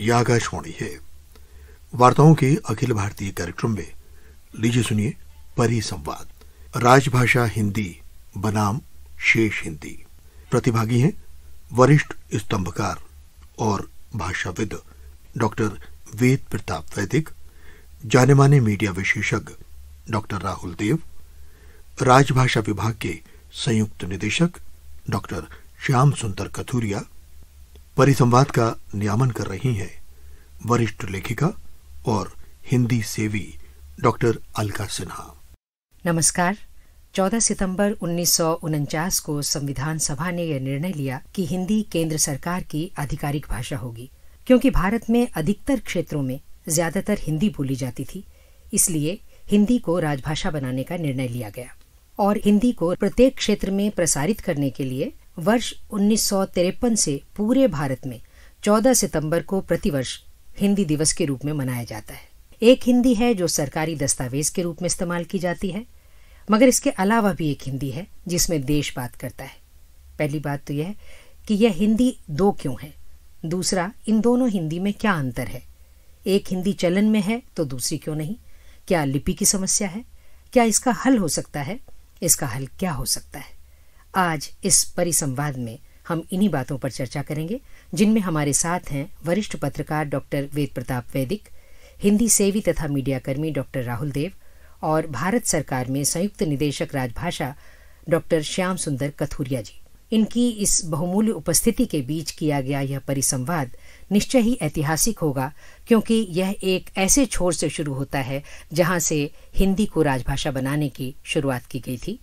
ये आकाशवाणी है। वार्ताओं के अखिल भारतीय कार्यक्रम में लीजिए सुनिए परिसंवाद। राजभाषा हिंदी बनाम शेष हिंदी। प्रतिभागी हैं वरिष्ठ स्तंभकार और भाषाविद डॉक्टर वेद प्रताप वैदिक, जाने माने मीडिया विशेषज्ञ डॉक्टर राहुल देव, राजभाषा विभाग के संयुक्त निदेशक डॉक्टर श्याम सुंदर कथुरिया। परिसंवाद का नियामन कर रही हैं वरिष्ठ लेखिका और हिंदी सेवी डॉक्टर अलका सिन्हा। नमस्कार। 14 सितंबर 1949 को संविधान सभा ने यह निर्णय लिया कि हिंदी केंद्र सरकार की आधिकारिक भाषा होगी। क्योंकि भारत में अधिकतर क्षेत्रों में ज्यादातर हिंदी बोली जाती थी, इसलिए हिंदी को राजभाषा बनाने का निर्णय लिया गया और हिंदी को प्रत्येक क्षेत्र में प्रसारित करने के लिए वर्ष 1953 से पूरे भारत में 14 सितंबर को प्रतिवर्ष हिंदी दिवस के रूप में मनाया जाता है। एक हिंदी है जो सरकारी दस्तावेज के रूप में इस्तेमाल की जाती है, मगर इसके अलावा भी एक हिंदी है जिसमें देश बात करता है। पहली बात तो यह कि यह हिंदी दो क्यों है, दूसरा इन दोनों हिंदी में क्या अंतर है। एक हिंदी चलन में है तो दूसरी क्यों नहीं। क्या लिपि की समस्या है, क्या इसका हल हो सकता है, इसका हल क्या हो सकता है। आज इस परिसंवाद में हम इन्हीं बातों पर चर्चा करेंगे, जिनमें हमारे साथ हैं वरिष्ठ पत्रकार डॉक्टर वेद प्रताप वैदिक, हिंदी सेवी तथा मीडिया कर्मी डॉक्टर राहुल देव और भारत सरकार में संयुक्त निदेशक राजभाषा डॉक्टर श्याम सुंदर कथुरिया जी। इनकी इस बहुमूल्य उपस्थिति के बीच किया गया यह परिसंवाद निश्चय ही ऐतिहासिक होगा, क्योंकि यह एक ऐसे छोर से शुरू होता है जहां से हिंदी को राजभाषा बनाने की शुरुआत की गई थी।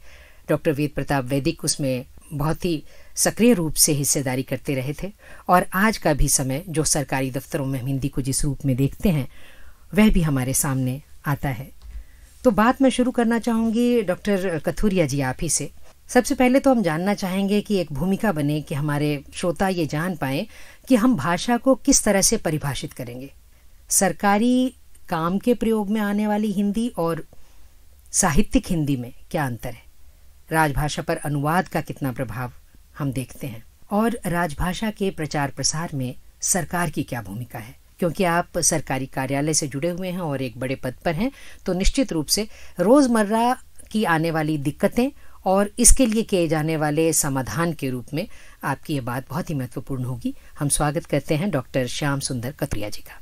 डॉक्टर वेद प्रताप वैदिक उसमें बहुत ही सक्रिय रूप से हिस्सेदारी करते रहे थे और आज का भी समय जो सरकारी दफ्तरों में हम हिंदी को जिस रूप में देखते हैं वह भी हमारे सामने आता है। तो बात मैं शुरू करना चाहूंगी डॉक्टर कथुरिया जी आप ही से। सबसे पहले तो हम जानना चाहेंगे कि एक भूमिका बने कि हमारे श्रोता ये जान पाएं कि हम भाषा को किस तरह से परिभाषित करेंगे। सरकारी काम के प्रयोग में आने वाली हिंदी और साहित्यिक हिंदी में क्या अंतर है, राजभाषा पर अनुवाद का कितना प्रभाव हम देखते हैं और राजभाषा के प्रचार प्रसार में सरकार की क्या भूमिका है। क्योंकि आप सरकारी कार्यालय से जुड़े हुए हैं और एक बड़े पद पर हैं, तो निश्चित रूप से रोजमर्रा की आने वाली दिक्कतें और इसके लिए किए जाने वाले समाधान के रूप में आपकी ये बात बहुत ही महत्वपूर्ण होगी। हम स्वागत करते हैं डॉक्टर श्याम सुंदर कथुरिया जी का।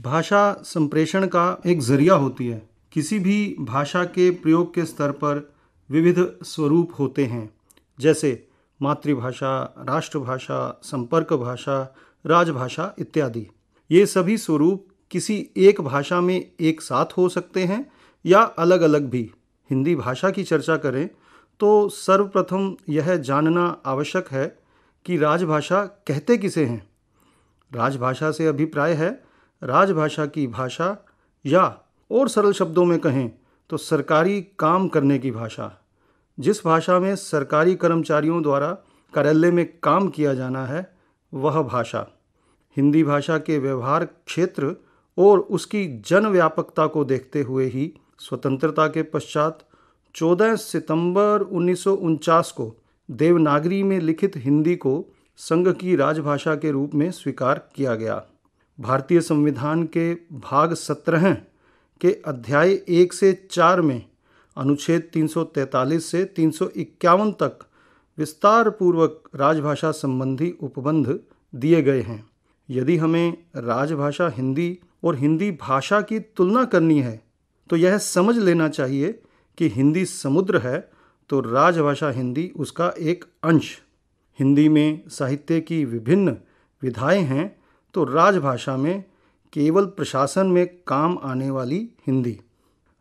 भाषा संप्रेषण का एक जरिया होती है। किसी भी भाषा के प्रयोग के स्तर पर विविध स्वरूप होते हैं, जैसे मातृभाषा, राष्ट्रभाषा, संपर्क भाषा, राजभाषा इत्यादि। ये सभी स्वरूप किसी एक भाषा में एक साथ हो सकते हैं या अलग अलग भी। हिंदी भाषा की चर्चा करें तो सर्वप्रथम यह जानना आवश्यक है कि राजभाषा कहते किसे हैं। राजभाषा से अभिप्राय है राजभाषा की भाषा, या और सरल शब्दों में कहें तो सरकारी काम करने की भाषा। जिस भाषा में सरकारी कर्मचारियों द्वारा कार्यालय में काम किया जाना है वह भाषा। हिंदी भाषा के व्यवहार क्षेत्र और उसकी जनव्यापकता को देखते हुए ही स्वतंत्रता के पश्चात 14 सितंबर 1949 को देवनागरी में लिखित हिंदी को संघ की राजभाषा के रूप में स्वीकार किया गया। भारतीय संविधान के भाग 17 के अध्याय 1 से 4 में अनुच्छेद 343 से 351 तक विस्तार पूर्वक राजभाषा संबंधी उपबंध दिए गए हैं। यदि हमें राजभाषा हिंदी और हिंदी भाषा की तुलना करनी है तो यह समझ लेना चाहिए कि हिंदी समुद्र है तो राजभाषा हिंदी उसका एक अंश। हिंदी में साहित्य की विभिन्न विधाएं हैं तो राजभाषा में केवल प्रशासन में काम आने वाली हिंदी।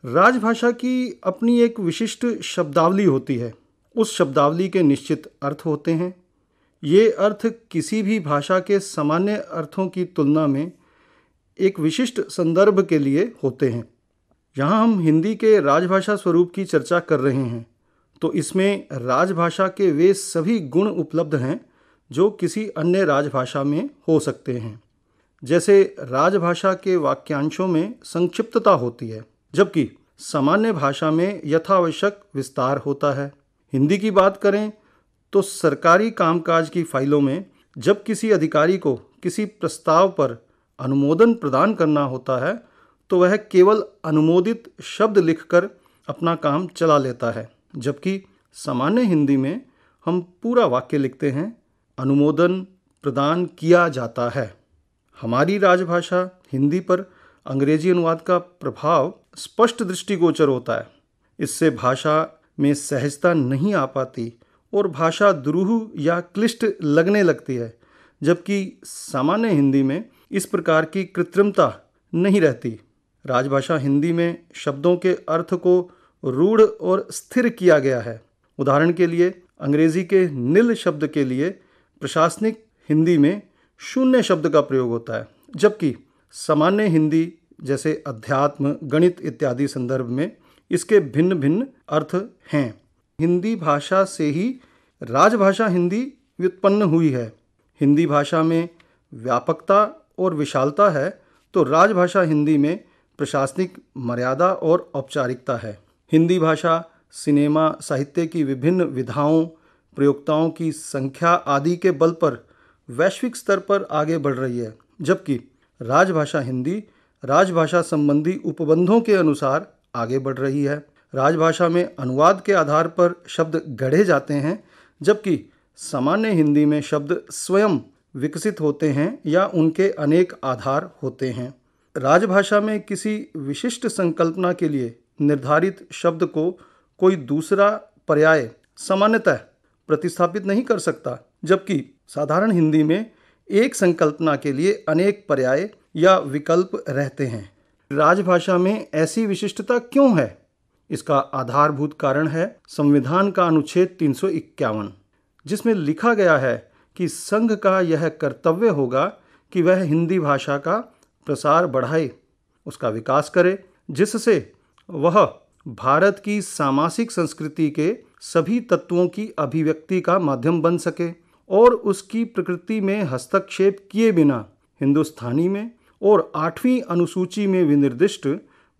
राजभाषा की अपनी एक विशिष्ट शब्दावली होती है। उस शब्दावली के निश्चित अर्थ होते हैं। ये अर्थ किसी भी भाषा के सामान्य अर्थों की तुलना में एक विशिष्ट संदर्भ के लिए होते हैं। यहाँ हम हिंदी के राजभाषा स्वरूप की चर्चा कर रहे हैं तो इसमें राजभाषा के वे सभी गुण उपलब्ध हैं जो किसी अन्य राजभाषा में हो सकते हैं। जैसे राजभाषा के वाक्यांशों में संक्षिप्तता होती है, जबकि सामान्य भाषा में यथावश्यक विस्तार होता है। हिंदी की बात करें तो सरकारी कामकाज की फाइलों में जब किसी अधिकारी को किसी प्रस्ताव पर अनुमोदन प्रदान करना होता है तो वह केवल अनुमोदित शब्द लिखकर अपना काम चला लेता है, जबकि सामान्य हिंदी में हम पूरा वाक्य लिखते हैं, अनुमोदन प्रदान किया जाता है। हमारी राजभाषा हिंदी पर अंग्रेजी अनुवाद का प्रभाव स्पष्ट दृष्टिगोचर होता है। इससे भाषा में सहजता नहीं आ पाती और भाषा दुरूह या क्लिष्ट लगने लगती है, जबकि सामान्य हिंदी में इस प्रकार की कृत्रिमता नहीं रहती। राजभाषा हिंदी में शब्दों के अर्थ को रूढ़ और स्थिर किया गया है। उदाहरण के लिए अंग्रेजी के नील शब्द के लिए प्रशासनिक हिंदी में शून्य शब्द का प्रयोग होता है, जबकि सामान्य हिंदी जैसे अध्यात्म, गणित इत्यादि संदर्भ में इसके भिन्न भिन्न अर्थ हैं। हिंदी भाषा से ही राजभाषा हिंदी व्युत्पन्न हुई है। हिंदी भाषा में व्यापकता और विशालता है तो राजभाषा हिंदी में प्रशासनिक मर्यादा और औपचारिकता है। हिंदी भाषा सिनेमा साहित्य की विभिन्न विधाओं, प्रयोक्ताओं की संख्या आदि के बल पर वैश्विक स्तर पर आगे बढ़ रही है, जबकि राजभाषा हिंदी राजभाषा संबंधी उपबंधों के अनुसार आगे बढ़ रही है। राजभाषा में अनुवाद के आधार पर शब्द गढ़े जाते हैं, जबकि सामान्य हिंदी में शब्द स्वयं विकसित होते हैं या उनके अनेक आधार होते हैं। राजभाषा में किसी विशिष्ट संकल्पना के लिए निर्धारित शब्द को कोई दूसरा पर्याय सामान्यतः प्रतिस्थापित नहीं कर सकता, जबकि साधारण हिंदी में एक संकल्पना के लिए अनेक पर्याय या विकल्प रहते हैं। राजभाषा में ऐसी विशिष्टता क्यों है? इसका आधारभूत कारण है संविधान का अनुच्छेद 351, जिसमें लिखा गया है कि संघ का यह कर्तव्य होगा कि वह हिंदी भाषा का प्रसार बढ़ाए, उसका विकास करे, जिससे वह भारत की सामासिक संस्कृति के सभी तत्वों की अभिव्यक्ति का माध्यम बन सके और उसकी प्रकृति में हस्तक्षेप किए बिना हिंदुस्तानी में और 8वीं अनुसूची में विनिर्दिष्ट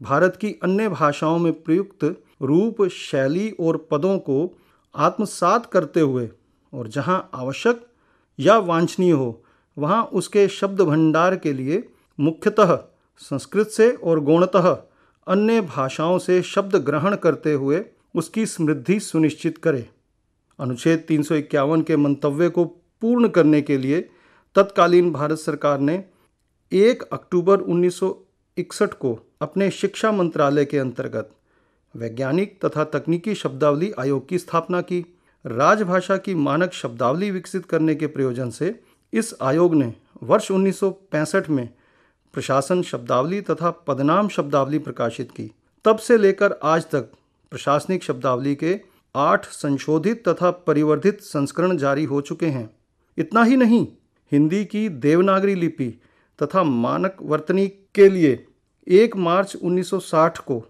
भारत की अन्य भाषाओं में प्रयुक्त रूप, शैली और पदों को आत्मसात करते हुए और जहां आवश्यक या वांछनीय हो वहां उसके शब्द भंडार के लिए मुख्यतः संस्कृत से और गौणतः अन्य भाषाओं से शब्द ग्रहण करते हुए उसकी समृद्धि सुनिश्चित करे। अनुच्छेद 351 के मंतव्य को पूर्ण करने के लिए तत्कालीन भारत सरकार ने 1 अक्टूबर 1961 को अपने शिक्षा मंत्रालय के अंतर्गत वैज्ञानिक तथा तकनीकी शब्दावली आयोग की स्थापना की। राजभाषा की मानक शब्दावली विकसित करने के प्रयोजन से इस आयोग ने वर्ष 1965 में प्रशासन शब्दावली तथा पदनाम शब्दावली प्रकाशित की। तब से लेकर आज तक प्रशासनिक शब्दावली के 8 संशोधित तथा परिवर्धित संस्करण जारी हो चुके हैं। इतना ही नहीं, हिंदी की देवनागरी लिपि तथा मानक वर्तनी के लिए 1 मार्च 1960 को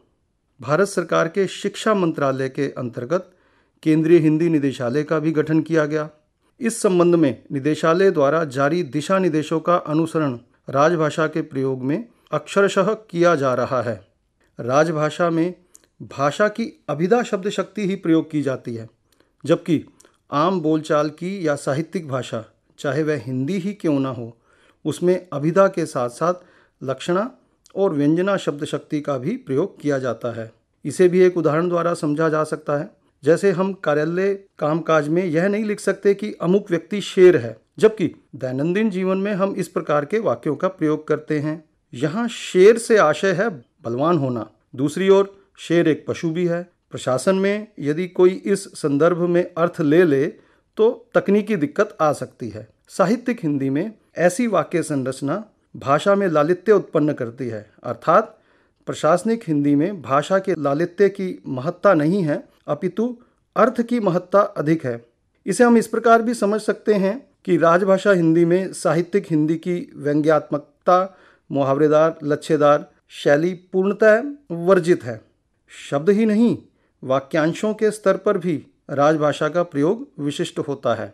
भारत सरकार के शिक्षा मंत्रालय के अंतर्गत केंद्रीय हिंदी निदेशालय का भी गठन किया गया। इस संबंध में निदेशालय द्वारा जारी दिशा निर्देशों का अनुसरण राजभाषा के प्रयोग में अक्षरशः किया जा रहा है। राजभाषा में भाषा की अभिधा शब्द शक्ति ही प्रयोग की जाती है, जबकि आम बोलचाल की या साहित्यिक भाषा, चाहे वह हिंदी ही क्यों ना हो, उसमें अभिधा के साथ साथ लक्षणा और व्यंजना शब्द शक्ति का भी प्रयोग किया जाता है। इसे भी एक उदाहरण द्वारा समझा जा सकता है। जैसे हम कार्यालय कामकाज में यह नहीं लिख सकते कि अमुक व्यक्ति शेर है, जबकि दैनंदिन जीवन में हम इस प्रकार के वाक्यों का प्रयोग करते हैं। यहाँ शेर से आशय है बलवान होना। दूसरी ओर शेर एक पशु भी है। प्रशासन में यदि कोई इस संदर्भ में अर्थ ले ले तो तकनीकी दिक्कत आ सकती है। साहित्यिक हिंदी में ऐसी वाक्य संरचना भाषा में लालित्य उत्पन्न करती है, अर्थात प्रशासनिक हिंदी में भाषा के लालित्य की महत्ता नहीं है, अपितु अर्थ की महत्ता अधिक है। इसे हम इस प्रकार भी समझ सकते हैं कि राजभाषा हिंदी में साहित्यिक हिंदी की व्यंग्यात्मकता, मुहावरेदार, लच्छेदार शैली पूर्णतः वर्जित है। शब्द ही नहीं, वाक्यांशों के स्तर पर भी राजभाषा का प्रयोग विशिष्ट होता है।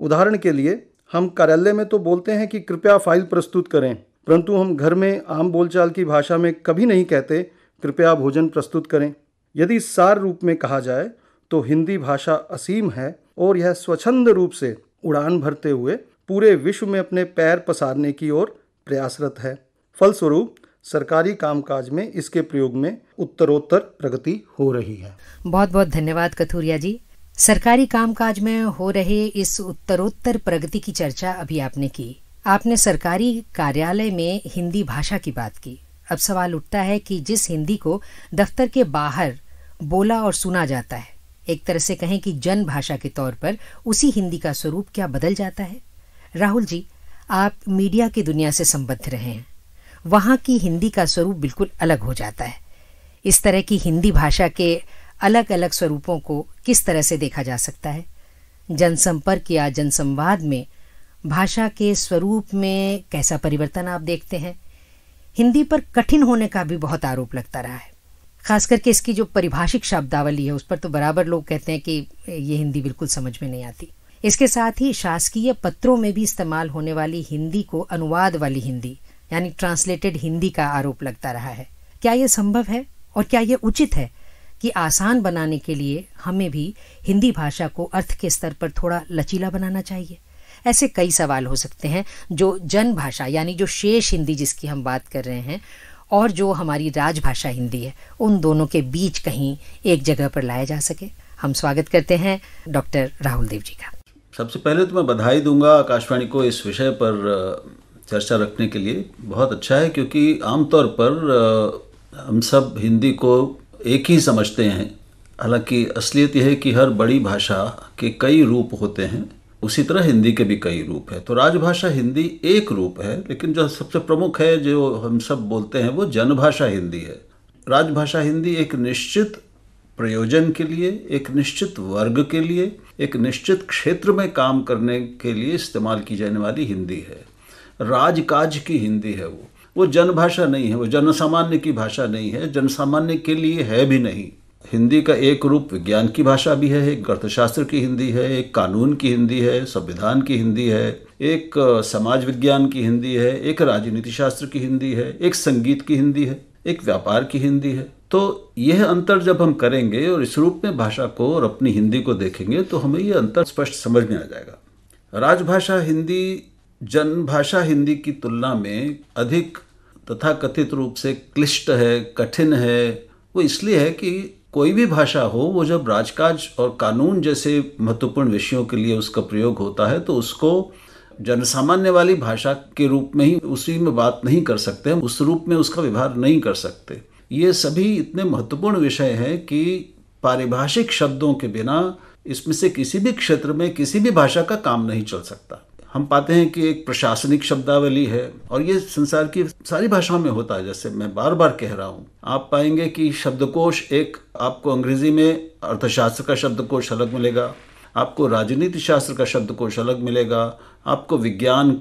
उदाहरण के लिए हम कार्यालय में तो बोलते हैं कि कृपया फाइल प्रस्तुत करें, परंतु हम घर में आम बोलचाल की भाषा में कभी नहीं कहते कृपया भोजन प्रस्तुत करें। यदि सार रूप में कहा जाए तो हिंदी भाषा असीम है और यह स्वच्छंद रूप से उड़ान भरते हुए पूरे विश्व में अपने पैर पसारने की ओर प्रयासरत है। फलस्वरूप सरकारी कामकाज में इसके प्रयोग में उत्तरोत्तर प्रगति हो रही है। बहुत बहुत धन्यवाद कथूरिया जी। सरकारी कामकाज में हो रहे इस उत्तरोत्तर प्रगति की चर्चा अभी आपने की। आपने सरकारी कार्यालय में हिंदी भाषा की बात की। अब सवाल उठता है कि जिस हिंदी को दफ्तर के बाहर बोला और सुना जाता है, एक तरह से कहें कि जन भाषा के तौर पर, उसी हिंदी का स्वरूप क्या बदल जाता है? राहुल जी, आप मीडिया की दुनिया से संबद्ध रहे हैं, वहां की हिंदी का स्वरूप बिल्कुल अलग हो जाता है। इस तरह की हिंदी भाषा के अलग अलग स्वरूपों को किस तरह से देखा जा सकता है? जनसंपर्क या जनसंवाद में भाषा के स्वरूप में कैसा परिवर्तन आप देखते हैं? हिंदी पर कठिन होने का भी बहुत आरोप लगता रहा है, खास करके इसकी जो परिभाषिक शब्दावली है उस पर तो बराबर लोग कहते हैं कि ये हिंदी बिल्कुल समझ में नहीं आती। इसके साथ ही शासकीय पत्रों में भी इस्तेमाल होने वाली हिंदी को अनुवाद वाली हिंदी यानी ट्रांसलेटेड हिंदी का आरोप लगता रहा है। क्या ये संभव है और क्या ये उचित है कि आसान बनाने के लिए हमें भी हिंदी भाषा को अर्थ के स्तर पर थोड़ा लचीला बनाना चाहिए? ऐसे कई सवाल हो सकते हैं जो जन भाषा यानी जो शेष हिंदी जिसकी हम बात कर रहे हैं और जो हमारी राजभाषा हिंदी है, उन दोनों के बीच कहीं एक जगह पर लाया जा सके। हम स्वागत करते हैं डॉक्टर राहुल देव जी का। सबसे पहले तो मैं बधाई दूंगा आकाशवाणी को इस विषय पर चर्चा रखने के लिए। बहुत अच्छा है, क्योंकि आमतौर पर हम सब हिंदी को एक ही समझते हैं। हालांकि असलियत यह है कि हर बड़ी भाषा के कई रूप होते हैं, उसी तरह हिंदी के भी कई रूप है। तो राजभाषा हिंदी एक रूप है, लेकिन जो सबसे प्रमुख है जो हम सब बोलते हैं वो जनभाषा हिंदी है। राजभाषा हिंदी एक निश्चित प्रयोजन के लिए, एक निश्चित वर्ग के लिए, एक निश्चित क्षेत्र में काम करने के लिए इस्तेमाल की जाने वाली हिंदी है। राजकाज की हिंदी है वो जनभाषा नहीं है, वो जनसामान्य की भाषा नहीं है, जनसामान्य के लिए है भी नहीं। हिंदी का एक रूप विज्ञान की भाषा भी है, एक अर्थशास्त्र की हिंदी है, एक कानून की हिंदी है, संविधान की हिंदी है, एक समाज विज्ञान की हिंदी है, एक राजनीति शास्त्र की हिंदी है, एक संगीत की हिंदी है, एक व्यापार की हिंदी है। तो यह अंतर जब हम करेंगे और इस रूप में भाषा को और अपनी हिंदी को देखेंगे तो हमें यह अंतर स्पष्ट समझ में आ जाएगा। राजभाषा हिंदी जनभाषा हिंदी की तुलना में अधिक तथाकथित रूप से क्लिष्ट है, कठिन है। वो इसलिए है कि कोई भी भाषा हो, वो जब राजकाज और कानून जैसे महत्वपूर्ण विषयों के लिए उसका प्रयोग होता है तो उसको जनसामान्य वाली भाषा के रूप में ही उसी में बात नहीं कर सकते, हम उस रूप में उसका व्यवहार नहीं कर सकते। ये सभी इतने महत्वपूर्ण विषय हैं कि पारिभाषिक शब्दों के बिना इसमें से किसी भी क्षेत्र में किसी भी भाषा का काम नहीं चल सकता। हम पाते हैं कि एक प्रशासनिक शब्दावली है और ये संसार की सारी भाषाओं में होता है। जैसे मैं बार बार कह रहा हूँ, आप पाएंगे कि शब्दकोश एक आपको अंग्रेजी में अर्थशास्त्र का शब्दकोश अलग मिलेगा, आपको राजनीति शास्त्र का शब्दकोश अलग मिलेगा, आपको विज्ञान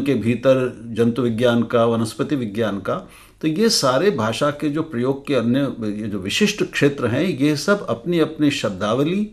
के भीतर जंतु विज्ञान का, वनस्पति विज्ञान का। तो ये सारे भाषा के जो प्रयोग के अन्य जो विशिष्ट क्षेत्र हैं, ये सब अपनी अपनी शब्दावली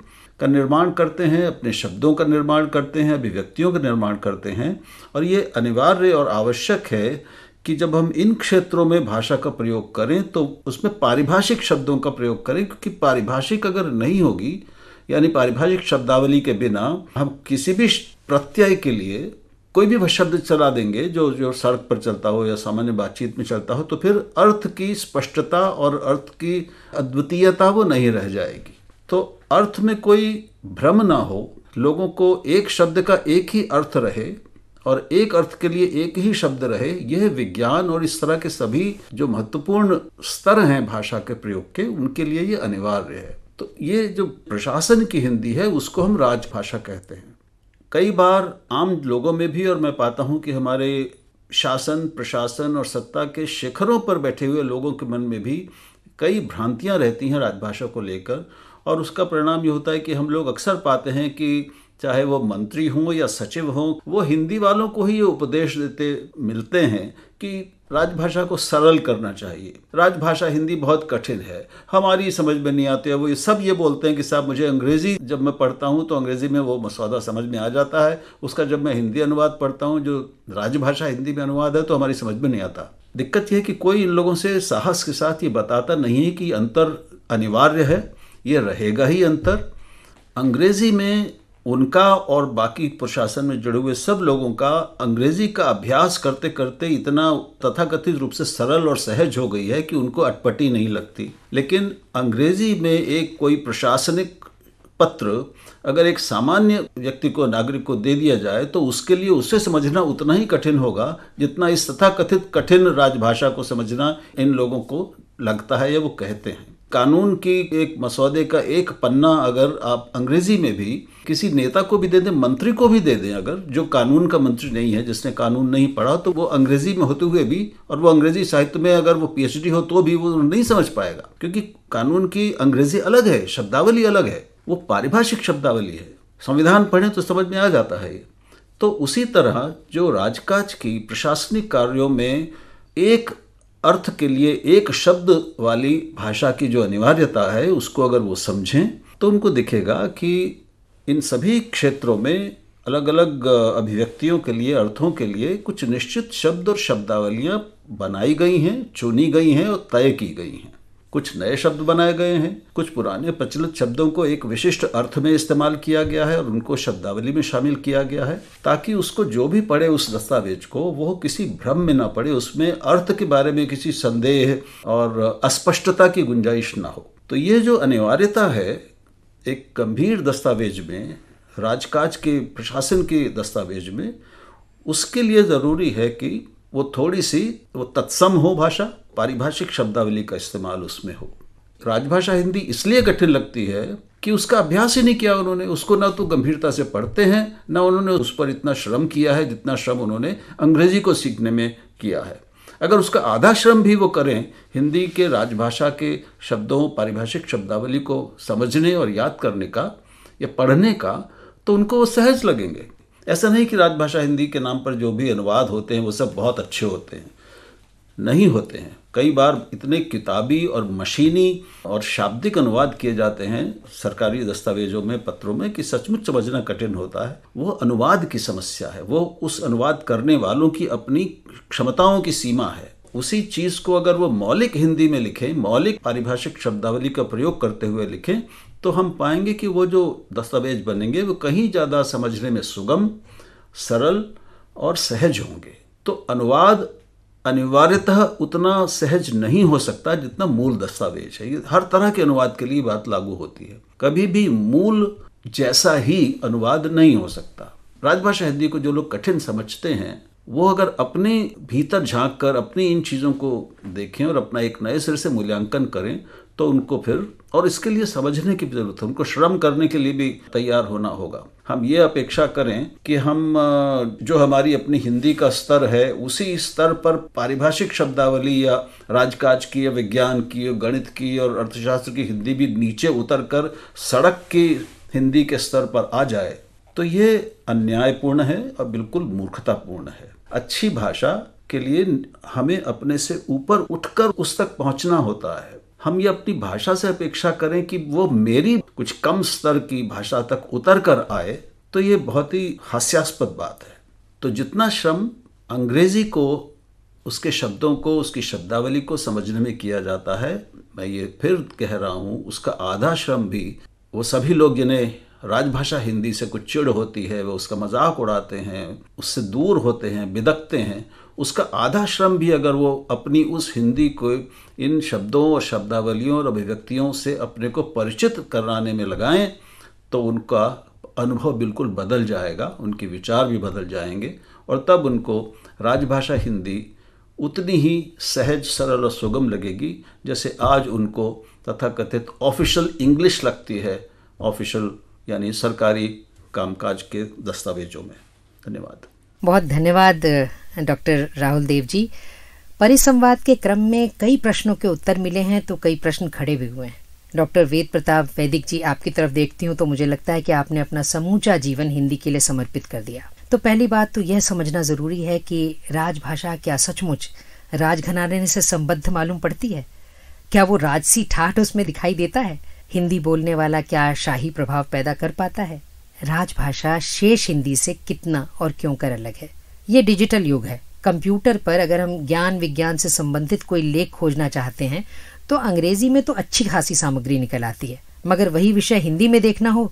का निर्माण करते हैं, अपने शब्दों का निर्माण करते हैं, अभिव्यक्तियों का निर्माण करते हैं। और ये अनिवार्य और आवश्यक है कि जब हम इन क्षेत्रों में भाषा का प्रयोग करें तो उसमें पारिभाषिक शब्दों का प्रयोग करें, क्योंकि पारिभाषिक अगर नहीं होगी, यानी पारिभाषिक शब्दावली के बिना हम किसी भी प्रत्यय के लिए कोई भी शब्द चला देंगे जो सड़क पर चलता हो या सामान्य बातचीत में चलता हो, तो फिर अर्थ की स्पष्टता और अर्थ की अद्वितीयता वो नहीं रह जाएगी। तो अर्थ में कोई भ्रम ना हो, लोगों को एक शब्द का एक ही अर्थ रहे और एक अर्थ के लिए एक ही शब्द रहे, यह विज्ञान और इस तरह के सभी जो महत्वपूर्ण स्तर हैं भाषा के प्रयोग के, उनके लिए ये अनिवार्य है। तो ये जो प्रशासन की हिंदी है उसको हम राजभाषा कहते हैं। कई बार आम लोगों में भी, और मैं पाता हूँ कि हमारे शासन, प्रशासन और सत्ता के शिखरों पर बैठे हुए लोगों के मन में भी कई भ्रांतियाँ रहती हैं राजभाषा को लेकर। और उसका परिणाम ये होता है कि हम लोग अक्सर पाते हैं कि चाहे वो मंत्री हों या सचिव हों, वो हिंदी वालों को ही ये उपदेश देते मिलते हैं कि राजभाषा को सरल करना चाहिए, राजभाषा हिंदी बहुत कठिन है, हमारी समझ में नहीं आती है। वो ये सब ये बोलते हैं कि साहब मुझे अंग्रेज़ी जब मैं पढ़ता हूँ तो अंग्रेज़ी में वो मसौदा समझ में आ जाता है, उसका जब मैं हिंदी अनुवाद पढ़ता हूँ, जो राजभाषा हिंदी में अनुवाद है, तो हमारी समझ में नहीं आता। दिक्कत यह है कि कोई इन लोगों से साहस के साथ ये बताता नहीं है कि अंतर अनिवार्य है, ये रहेगा ही अंतर। अंग्रेज़ी में उनका और बाकी प्रशासन में जुड़े हुए सब लोगों का अंग्रेजी का अभ्यास करते करते इतना तथाकथित रूप से सरल और सहज हो गई है कि उनको अटपटी नहीं लगती। लेकिन अंग्रेजी में एक कोई प्रशासनिक पत्र अगर एक सामान्य व्यक्ति को, नागरिक को दे दिया जाए तो उसके लिए उसे समझना उतना ही कठिन होगा जितना इस तथाकथित कठिन राजभाषा को समझना इन लोगों को लगता है या वो कहते हैं। कानून की एक मसौदे का एक पन्ना अगर आप अंग्रेजी में भी किसी नेता को भी दे दें, मंत्री को भी दे दें, अगर जो कानून का मंत्री नहीं है, जिसने कानून नहीं पढ़ा, तो वो अंग्रेजी में होते हुए भी, और वो अंग्रेजी साहित्य में अगर वो पीएचडी हो तो भी वो नहीं समझ पाएगा, क्योंकि कानून की अंग्रेजी अलग है, शब्दावली अलग है, वो पारिभाषिक शब्दावली है। संविधान पढ़ें तो समझ में आ जाता है। तो उसी तरह जो राजकाज की प्रशासनिक कार्यों में एक अर्थ के लिए एक शब्द वाली भाषा की जो अनिवार्यता है, उसको अगर वो समझें तो उनको दिखेगा कि इन सभी क्षेत्रों में अलग अलग अभिव्यक्तियों के लिए, अर्थों के लिए कुछ निश्चित शब्द और शब्दावलियां बनाई गई हैं, चुनी गई हैं और तय की गई हैं। कुछ नए शब्द बनाए गए हैं, कुछ पुराने प्रचलित शब्दों को एक विशिष्ट अर्थ में इस्तेमाल किया गया है और उनको शब्दावली में शामिल किया गया है, ताकि उसको जो भी पढ़े उस दस्तावेज को, वो किसी भ्रम में ना पड़े, उसमें अर्थ के बारे में किसी संदेह और अस्पष्टता की गुंजाइश ना हो। तो ये जो अनिवार्यता है एक गंभीर दस्तावेज में, राजकाज के प्रशासन के दस्तावेज में, उसके लिए ज़रूरी है कि वो थोड़ी सी वो तत्सम हो भाषा, पारिभाषिक शब्दावली का इस्तेमाल उसमें हो। राजभाषा हिंदी इसलिए कठिन लगती है कि उसका अभ्यास ही नहीं किया उन्होंने, उसको ना तो गंभीरता से पढ़ते हैं, ना उन्होंने उस पर इतना श्रम किया है जितना श्रम उन्होंने अंग्रेजी को सीखने में किया है। अगर उसका आधा श्रम भी वो करें हिंदी के राजभाषा के शब्दों, पारिभाषिक शब्दावली को समझने और याद करने का या पढ़ने का, तो उनको वो सहज लगेंगे। ऐसा नहीं कि राजभाषा हिंदी के नाम पर जो भी अनुवाद होते हैं वो सब बहुत अच्छे होते हैं, नहीं होते हैं। कई बार इतने किताबी और मशीनी और शाब्दिक अनुवाद किए जाते हैं सरकारी दस्तावेजों में, पत्रों में, कि सचमुच समझना कठिन होता है। वो अनुवाद की समस्या है, वो उस अनुवाद करने वालों की अपनी क्षमताओं की सीमा है। उसी चीज़ को अगर वो मौलिक हिंदी में लिखें, मौलिक पारिभाषिक शब्दावली का प्रयोग करते हुए लिखें, तो हम पाएंगे कि वो जो दस्तावेज बनेंगे वो कहीं ज़्यादा समझने में सुगम, सरल और सहज होंगे। तो अनुवाद अनिवार्यतः उतना सहज नहीं हो सकता जितना मूल दस्तावेज है। ये हर तरह के अनुवाद के लिए बात लागू होती है। कभी भी मूल जैसा ही अनुवाद नहीं हो सकता। राजभाषा हिंदी को जो लोग कठिन समझते हैं, वो अगर अपने भीतर झांक कर अपनी इन चीज़ों को देखें और अपना एक नए सिरे से मूल्यांकन करें, तो उनको फिर, और इसके लिए समझने की जरूरत है, उनको श्रम करने के लिए भी तैयार होना होगा। हम ये अपेक्षा करें कि हम जो हमारी अपनी हिंदी का स्तर है, उसी स्तर पर पारिभाषिक शब्दावली या राजकाज की या विज्ञान की, गणित की और अर्थशास्त्र की हिंदी भी नीचे उतर कर सड़क की हिंदी के स्तर पर आ जाए, तो ये अन्यायपूर्ण है और बिल्कुल मूर्खतापूर्ण है। अच्छी भाषा के लिए हमें अपने से ऊपर उठकर उस तक पहुंचना होता है। हम ये अपनी भाषा से अपेक्षा करें कि वो मेरी कुछ कम स्तर की भाषा तक उतर कर आए, तो ये बहुत ही हास्यास्पद बात है। तो जितना श्रम अंग्रेजी को, उसके शब्दों को, उसकी शब्दावली को समझने में किया जाता है, मैं ये फिर कह रहा हूँ, उसका आधा श्रम भी वो सभी लोग जिन्हें राजभाषा हिंदी से कुछ चिढ़ होती है, वो उसका मजाक उड़ाते हैं, उससे दूर होते हैं, बिदकते हैं, उसका आधा श्रम भी अगर वो अपनी उस हिंदी को इन शब्दों और शब्दावलियों और अभिव्यक्तियों से अपने को परिचित कराने में लगाएं, तो उनका अनुभव बिल्कुल बदल जाएगा, उनके विचार भी बदल जाएंगे, और तब उनको राजभाषा हिंदी उतनी ही सहज, सरल और सुगम लगेगी जैसे आज उनको तथाकथित ऑफिशियल इंग्लिश लगती है, ऑफिशियल यानी सरकारी कामकाज के दस्तावेजों में। धन्यवाद। बहुत धन्यवाद डॉक्टर राहुल देव जी। परिसंवाद के क्रम में कई प्रश्नों के उत्तर मिले हैं, तो कई प्रश्न खड़े भी हुए हैं। डॉक्टर वेद प्रताप वैदिक जी, आपकी तरफ देखती हूँ तो मुझे लगता है कि आपने अपना समूचा जीवन हिंदी के लिए समर्पित कर दिया। तो पहली बात तो यह समझना ज़रूरी है कि राजभाषा क्या सचमुच राजघराने से संबद्ध मालूम पड़ती है? क्या वो राजसी ठाठ उसमें दिखाई देता है? हिंदी बोलने वाला क्या शाही प्रभाव पैदा कर पाता है? राजभाषा शेष हिंदी से कितना और क्यों कर अलग है? ये डिजिटल युग है। कंप्यूटर पर अगर हम ज्ञान विज्ञान से संबंधित कोई लेख खोजना चाहते हैं तो अंग्रेजी में तो अच्छी खासी सामग्री निकल आती है, मगर वही विषय हिंदी में देखना हो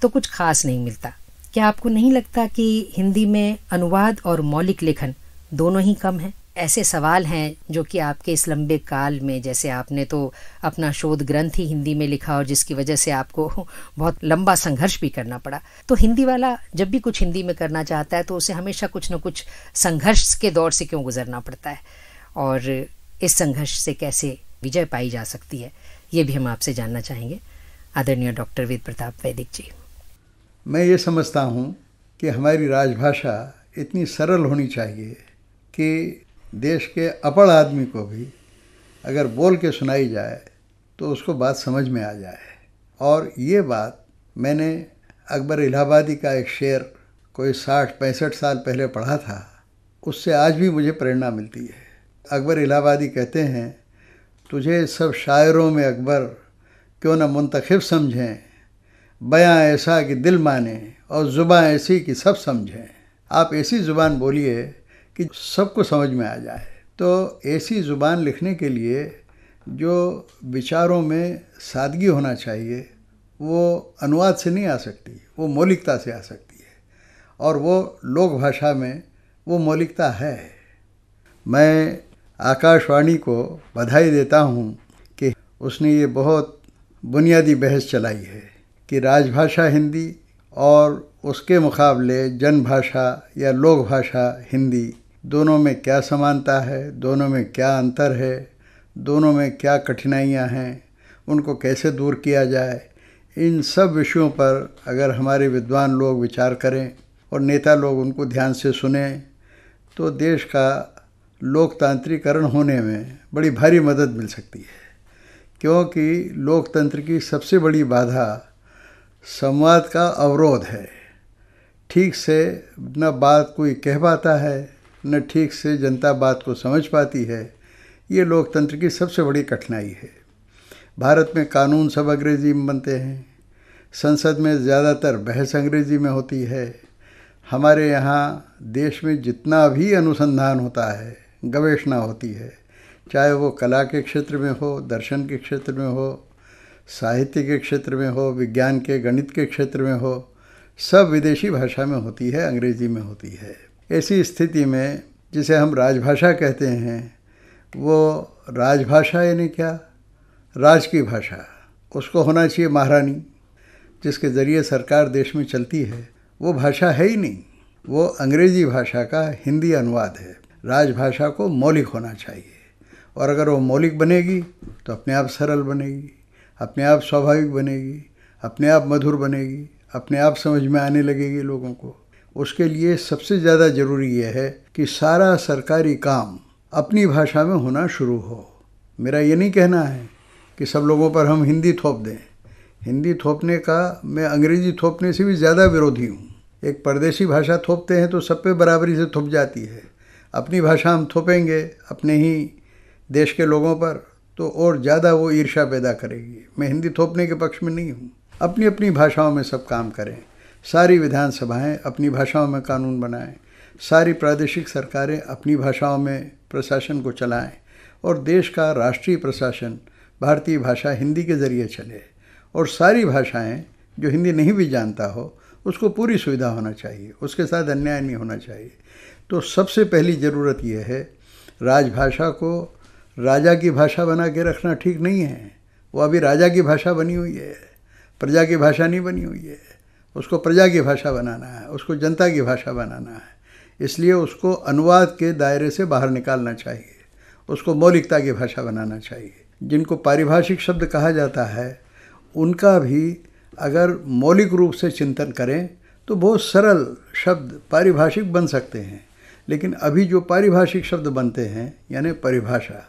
तो कुछ खास नहीं मिलता। क्या आपको नहीं लगता कि हिंदी में अनुवाद और मौलिक लेखन दोनों ही कम है? ऐसे सवाल हैं जो कि आपके इस लंबे काल में, जैसे आपने तो अपना शोध ग्रंथ ही हिंदी में लिखा और जिसकी वजह से आपको बहुत लंबा संघर्ष भी करना पड़ा, तो हिंदी वाला जब भी कुछ हिंदी में करना चाहता है तो उसे हमेशा कुछ न कुछ संघर्ष के दौर से क्यों गुजरना पड़ता है, और इस संघर्ष से कैसे विजय पाई जा सकती है, ये भी हम आपसे जानना चाहेंगे। आदरणीय डॉक्टर वेद प्रताप वैदिक जी। मैं ये समझता हूँ कि हमारी राजभाषा इतनी सरल होनी चाहिए कि देश के अपढ़ आदमी को भी अगर बोल के सुनाई जाए तो उसको बात समझ में आ जाए। और ये बात मैंने अकबर इलाहाबादी का एक शेर कोई 60-65 साल पहले पढ़ा था, उससे आज भी मुझे प्रेरणा मिलती है। अकबर इलाहाबादी कहते हैं, तुझे सब शायरों में अकबर क्यों न मुंतखब समझें, बयां ऐसा कि दिल माने और ज़ुबान ऐसी कि सब समझें। आप ऐसी ज़ुबान बोलिए कि सबको समझ में आ जाए। तो ऐसी ज़ुबान लिखने के लिए जो विचारों में सादगी होना चाहिए वो अनुवाद से नहीं आ सकती, वो मौलिकता से आ सकती है, और वो लोक भाषा में वो मौलिकता है। मैं आकाशवाणी को बधाई देता हूँ कि उसने ये बहुत बुनियादी बहस चलाई है कि राजभाषा हिंदी और उसके मुकाबले जनभाषा या लोक भाषा हिंदी, दोनों में क्या समानता है, दोनों में क्या अंतर है, दोनों में क्या कठिनाइयाँ हैं, उनको कैसे दूर किया जाए। इन सब विषयों पर अगर हमारे विद्वान लोग विचार करें और नेता लोग उनको ध्यान से सुने तो देश का लोकतांत्रिकरण होने में बड़ी भारी मदद मिल सकती है। क्योंकि लोकतंत्र की सबसे बड़ी बाधा संवाद का अवरोध है। ठीक से न बात कोई कह पाता है, न ठीक से जनता बात को समझ पाती है। ये लोकतंत्र की सबसे बड़ी कठिनाई है। भारत में कानून सब अंग्रेजी में बनते हैं, संसद में ज़्यादातर बहस अंग्रेजी में होती है। हमारे यहाँ देश में जितना भी अनुसंधान होता है, गवेषणा होती है, चाहे वो कला के क्षेत्र में हो, दर्शन के क्षेत्र में हो, साहित्य के क्षेत्र में हो, विज्ञान के गणित के क्षेत्र में हो, सब विदेशी भाषा में होती है, अंग्रेजी में होती है। ऐसी स्थिति में जिसे हम राजभाषा कहते हैं, वो राजभाषा यानी क्या? राज की भाषा। उसको होना चाहिए महारानी, जिसके ज़रिए सरकार देश में चलती है। वो भाषा है ही नहीं, वो अंग्रेजी भाषा का हिंदी अनुवाद है। राजभाषा को मौलिक होना चाहिए, और अगर वो मौलिक बनेगी तो अपने आप सरल बनेगी, अपने आप स्वाभाविक बनेगी, अपने आप मधुर बनेगी, अपने आप समझ में आने लगेगी लोगों को। उसके लिए सबसे ज़्यादा ज़रूरी यह है कि सारा सरकारी काम अपनी भाषा में होना शुरू हो। मेरा ये नहीं कहना है कि सब लोगों पर हम हिंदी थोप दें। हिंदी थोपने का मैं अंग्रेजी थोपने से भी ज़्यादा विरोधी हूँ। एक परदेशी भाषा थोपते हैं तो सब पे बराबरी से थोप जाती है। अपनी भाषा हम थोपेंगे अपने ही देश के लोगों पर तो और ज़्यादा वो ईर्ष्या पैदा करेगी। मैं हिंदी थोपने के पक्ष में नहीं हूँ। अपनी अपनी भाषाओं में सब काम करें। सारी विधानसभाएं अपनी भाषाओं में कानून बनाएं, सारी प्रादेशिक सरकारें अपनी भाषाओं में प्रशासन को चलाएं, और देश का राष्ट्रीय प्रशासन भारतीय भाषा हिंदी के ज़रिए चले, और सारी भाषाएं जो हिंदी नहीं भी जानता हो उसको पूरी सुविधा होना चाहिए, उसके साथ अन्याय नहीं होना चाहिए। तो सबसे पहली ज़रूरत यह है, राजभाषा को राजा की भाषा बना के रखना ठीक नहीं है। वो अभी राजा की भाषा बनी हुई है, प्रजा की भाषा नहीं बनी हुई है। उसको प्रजा की भाषा बनाना है, उसको जनता की भाषा बनाना है। इसलिए उसको अनुवाद के दायरे से बाहर निकालना चाहिए, उसको मौलिकता की भाषा बनाना चाहिए। जिनको पारिभाषिक शब्द कहा जाता है उनका भी अगर मौलिक रूप से चिंतन करें तो बहुत सरल शब्द पारिभाषिक बन सकते हैं। लेकिन अभी जो पारिभाषिक शब्द बनते हैं यानी परिभाषा,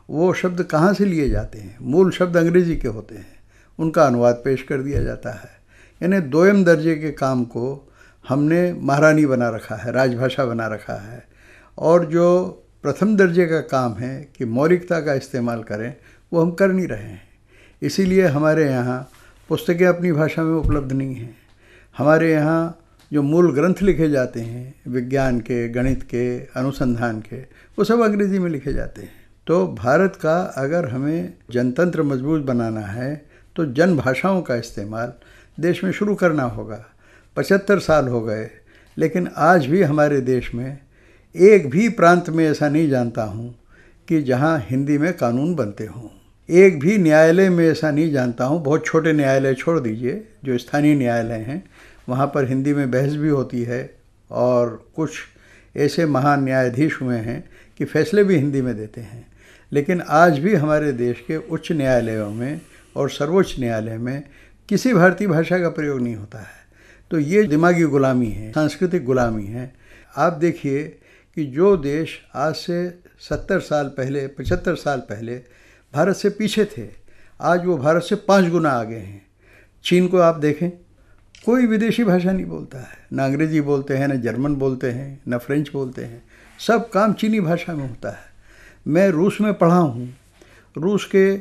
वो शब्द कहाँ से लिए जाते हैं? मूल शब्द अंग्रेजी के होते हैं, उनका अनुवाद पेश कर दिया जाता है। यानी दोयम दर्जे के काम को हमने महारानी बना रखा है, राजभाषा बना रखा है, और जो प्रथम दर्जे का काम है कि मौलिकता का इस्तेमाल करें वो हम कर नहीं रहे हैं। इसीलिए हमारे यहाँ पुस्तकें अपनी भाषा में उपलब्ध नहीं हैं। हमारे यहाँ जो मूल ग्रंथ लिखे जाते हैं विज्ञान के, गणित के, अनुसंधान के, वो सब अंग्रेजी में लिखे जाते हैं। तो भारत का अगर हमें जनतंत्र मजबूत बनाना है तो जन भाषाओं का इस्तेमाल देश में शुरू करना होगा। 75 साल हो गए, लेकिन आज भी हमारे देश में एक भी प्रांत में ऐसा नहीं जानता हूँ कि जहाँ हिंदी में कानून बनते हों। एक भी न्यायालय में ऐसा नहीं जानता हूँ, बहुत छोटे न्यायालय छोड़ दीजिए, जो स्थानीय न्यायालय हैं वहाँ पर हिंदी में बहस भी होती है और कुछ ऐसे महान न्यायाधीश हुए हैं कि फैसले भी हिंदी में देते हैं। लेकिन आज भी हमारे देश के उच्च न्यायालयों में और सर्वोच्च न्यायालय में किसी भारतीय भाषा का प्रयोग नहीं होता है। तो ये दिमागी गुलामी है, सांस्कृतिक गुलामी है। आप देखिए कि जो देश आज से 70 साल पहले, 75 साल पहले भारत से पीछे थे, आज वो भारत से 5 गुना आगे हैं। चीन को आप देखें, कोई विदेशी भाषा नहीं बोलता है, ना अंग्रेजी बोलते हैं, ना जर्मन बोलते हैं, ना फ्रेंच बोलते हैं, सब काम चीनी भाषा में होता है। मैं रूस में पढ़ा हूँ, रूस के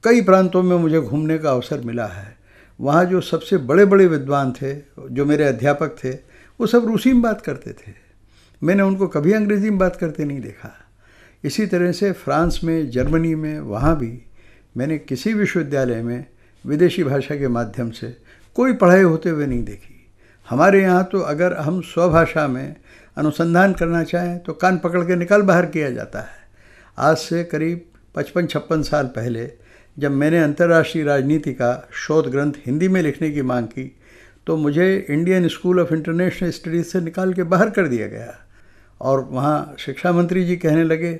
कई प्रांतों में मुझे घूमने का अवसर मिला है। वहाँ जो सबसे बड़े बड़े विद्वान थे, जो मेरे अध्यापक थे, वो सब रूसी में बात करते थे। मैंने उनको कभी अंग्रेजी में बात करते नहीं देखा। इसी तरह से फ्रांस में, जर्मनी में, वहाँ भी मैंने किसी विश्वविद्यालय में विदेशी भाषा के माध्यम से कोई पढ़ाई होते हुए नहीं देखी। हमारे यहाँ तो अगर हम स्वभाषा में अनुसंधान करना चाहें तो कान पकड़ के निकाल बाहर किया जाता है। आज से करीब 55-56 साल पहले जब मैंने अंतर्राष्ट्रीय राजनीति का शोध ग्रंथ हिंदी में लिखने की मांग की तो मुझे Indian school of international studies से निकाल के बाहर कर दिया गया और वहाँ शिक्षा मंत्री जी कहने लगे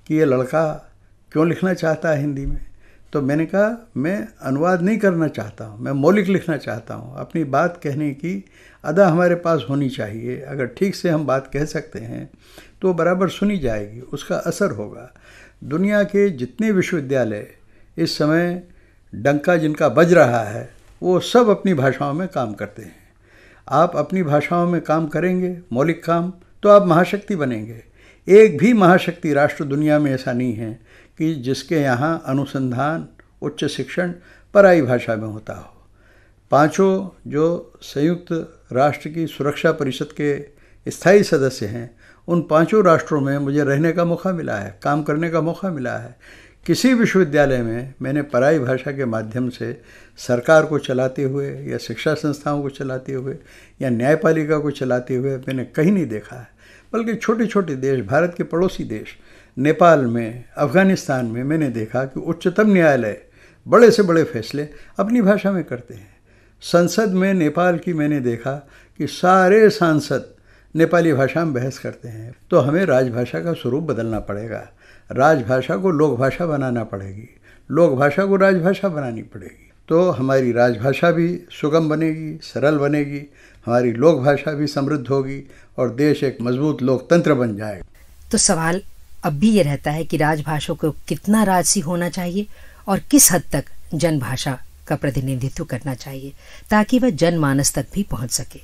कि ये लड़का क्यों लिखना चाहता है हिंदी में। तो मैंने कहा मैं अनुवाद नहीं करना चाहता हूँ, मैं मौलिक लिखना चाहता हूँ। अपनी बात कहने की अदा हमारे पास होनी चाहिए। अगर ठीक से हम बात कह सकते हैं तो बराबर सुनी जाएगी, उसका असर होगा। दुनिया के जितने विश्वविद्यालय इस समय डंका जिनका बज रहा है वो सब अपनी भाषाओं में काम करते हैं। आप अपनी भाषाओं में काम करेंगे, मौलिक काम, तो आप महाशक्ति बनेंगे। एक भी महाशक्ति राष्ट्र दुनिया में ऐसा नहीं है कि जिसके यहाँ अनुसंधान, उच्च शिक्षण पराई भाषा में होता हो। पांचों जो संयुक्त राष्ट्र की सुरक्षा परिषद के स्थायी सदस्य हैं, उन पांचों राष्ट्रों में मुझे रहने का मौका मिला है, काम करने का मौका मिला है। किसी विश्वविद्यालय में मैंने पराई भाषा के माध्यम से सरकार को चलाते हुए या शिक्षा संस्थाओं को चलाते हुए या न्यायपालिका को चलाते हुए मैंने कहीं नहीं देखा है। बल्कि छोटे छोटे देश, भारत के पड़ोसी देश नेपाल में, अफ़गानिस्तान में मैंने देखा कि उच्चतम न्यायालय बड़े से बड़े फैसले अपनी भाषा में करते हैं। संसद में नेपाल की मैंने देखा कि सारे सांसद नेपाली भाषा में बहस करते हैं। तो हमें राजभाषा का स्वरूप बदलना पड़ेगा। राजभाषा को लोकभाषा बनाना पड़ेगी, लोकभाषा को राजभाषा बनानी पड़ेगी। तो हमारी राजभाषा भी सुगम बनेगी, सरल बनेगी, हमारी लोकभाषा भी समृद्ध होगी और देश एक मजबूत लोकतंत्र बन जाएगा। तो सवाल अब भी ये रहता है कि राजभाषा को कितना राजसी होना चाहिए और किस हद तक जनभाषा का प्रतिनिधित्व करना चाहिए ताकि वह जनमानस तक भी पहुंच सके।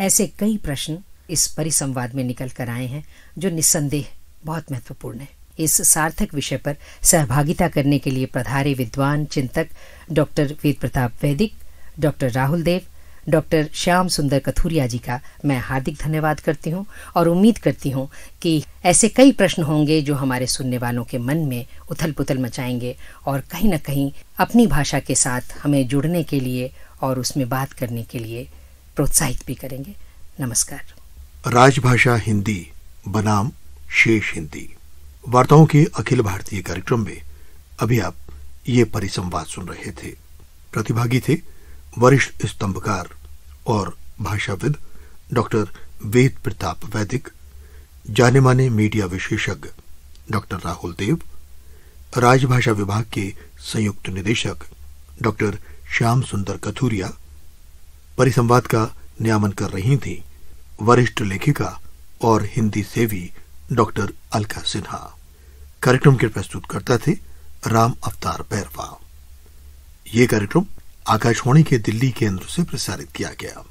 ऐसे कई प्रश्न इस परिसंवाद में निकल कर आए हैं जो निस्संदेह बहुत महत्वपूर्ण है। इस सार्थक विषय पर सहभागिता करने के लिए पधारे विद्वान चिंतक डॉक्टर वेद प्रताप वैदिक, डॉक्टर राहुल देव, डॉक्टर श्याम सुंदर कथुरिया जी का मैं हार्दिक धन्यवाद करती हूँ और उम्मीद करती हूँ कि ऐसे कई प्रश्न होंगे जो हमारे सुनने वालों के मन में उथल पुथल मचाएंगे और कहीं न कहीं अपनी भाषा के साथ हमें जुड़ने के लिए और उसमें बात करने के लिए प्रोत्साहित भी करेंगे। नमस्कार। राजभाषा हिंदी बनाम शेष हिंदी वार्ताओं के अखिल भारतीय कार्यक्रम में अभी आप ये परिसंवाद सुन रहे थे। प्रतिभागी थे वरिष्ठ स्तंभकार और भाषाविद डॉक्टर वेद प्रताप वैदिक, जाने माने मीडिया विशेषज्ञ डॉक्टर राहुल देव, राजभाषा विभाग के संयुक्त निदेशक डॉक्टर श्याम सुंदर कथुरिया। परिसंवाद का नियामन कर रही थी वरिष्ठ लेखिका और हिंदी सेवी डॉक्टर अलका सिन्हा। कार्यक्रम के प्रस्तुतकर्ता थे राम अवतार बैरवा। ये कार्यक्रम आकाशवाणी के दिल्ली केंद्र से प्रसारित किया गया।